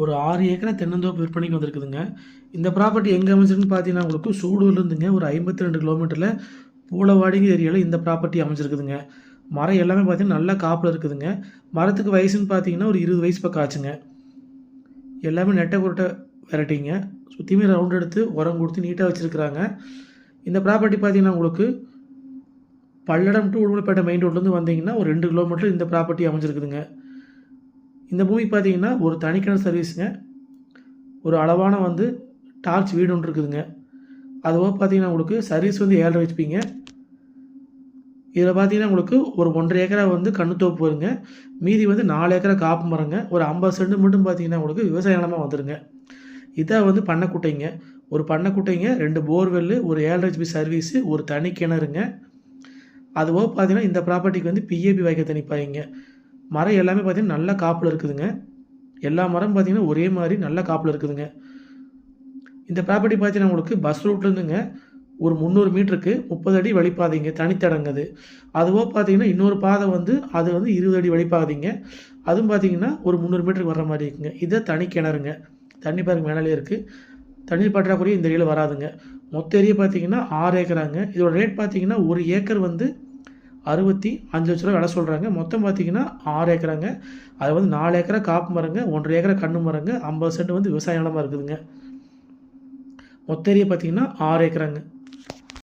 ஒரு 6 ஏக்கரா தென்னந்தோப்பு விற்பனைக்கு வந்திருக்குதுங்க. இந்த ப்ராப்பர்ட்டி எங்கே அமைஞ்சிருக்குன்னு பார்த்தீங்கன்னா, உங்களுக்கு சூலூர்லேருந்துங்க ஒரு 52 கிலோமீட்டரில் பூளவாடிங்கிற ஏரியாவில் இந்த ப்ராப்பர்ட்டி அமைஞ்சிருக்குதுங்க. மரம் எல்லாமே பார்த்தீங்கன்னா நல்லா காப்பில் இருக்குதுங்க. மரத்துக்கு வயசுன்னு பார்த்தீங்கன்னா ஒரு 20 வயசு பக்கம் ஆச்சுங்க. எல்லாமே நெட்டை குருட்டை வெரைட்டிங்க. சுற்றியுமே ரவுண்ட் எடுத்து உரம் கொடுத்து நீட்டாக வச்சுருக்குறாங்க. இந்த ப்ராப்பர்ட்டி பார்த்தீங்கன்னா உங்களுக்கு பல்லடம் டு உடுமலைப்பேட்டை மெயின் ரோட்லேருந்து வந்தீங்கன்னா ஒரு 2 கிலோமீட்டர் இந்த ப்ராப்பர்ட்டி அமைஞ்சிருக்குதுங்க. இந்த பூமிக்கு பார்த்தீங்கன்னா ஒரு தனிக்கிணறு சர்வீஸுங்க. ஒரு அளவான டார்ச் வீடு ஒன்று இருக்குதுங்க. அதுபோக பார்த்தீங்கன்னா உங்களுக்கு சர்வீஸ் 7.5 ஹெச்பிங்க. இதில் பார்த்தீங்கன்னா உங்களுக்கு ஒரு 1.5 ஏக்கரா கண்ணுத்தோப்பு வருங்க. மீதி 4 ஏக்கரா காப்பு மரங்க. ஒரு 50 சென்ட் மட்டும் பார்த்தீங்கன்னா உங்களுக்கு விவசாய நிலமாக வந்துருங்க. இதான் பண்ணைக்குட்டைங்க. ஒரு பண்ணைக்குட்டைங்க, 2 போர்வெல்லு, ஒரு 7.5 ஹெச்பி சர்வீஸு, ஒரு தனி கிணறுங்க. அதுபோக பார்த்தீங்கன்னா இந்த ப்ராப்பர்ட்டிக்கு பிஏபி வாய்க்க தனி பாய்ங்க. மரம் எல்லாமே பார்த்தீங்கன்னா நல்ல காப்பில் இருக்குதுங்க. எல்லா மரம் பார்த்தீங்கன்னா ஒரே மாதிரி நல்ல காப்பில் இருக்குதுங்க. இந்த ப்ராப்பர்ட்டி பார்த்தீங்கன்னா உங்களுக்கு பஸ் ரூட்லேருந்துங்க ஒரு 300 மீட்டருக்கு 30 அடி வழிப்பாதைங்க, தனித்தடங்குது. அதுபோக பார்த்தீங்கன்னா இன்னொரு பாதை அது 20 அடி வழிப்பாதைங்க. அதுவும் பார்த்தீங்கன்னா ஒரு 300 மீட்டருக்கு வர்ற மாதிரி இருக்குங்க. இதை தனி கிணறுங்க. தண்ணி பாருங்க மேலே இருக்குது. தண்ணீர் பற்றாக்குறையும் இந்த ஏரியாவில் வராதுங்க. மொத்த ஏரியா பார்த்தீங்கன்னா 6 ஏக்கராங்க. இதோட ரேட் பார்த்தீங்கன்னா ஒரு ஏக்கர் 65 லட்ச ரூபா விலை சொல்கிறாங்க. மொத்தம் பார்த்தீங்கன்னா 6 ஏக்கராங்க. அது 4 ஏக்கரா காப்பு மரங்க, 1.5 ஏக்கரா கண்ணு மரங்க, 50 சென்ட் விவசாய நிலமாக இருக்குதுங்க. மொத்த ஏரியா பார்த்தீங்கன்னா 6 ஏக்கராங்க.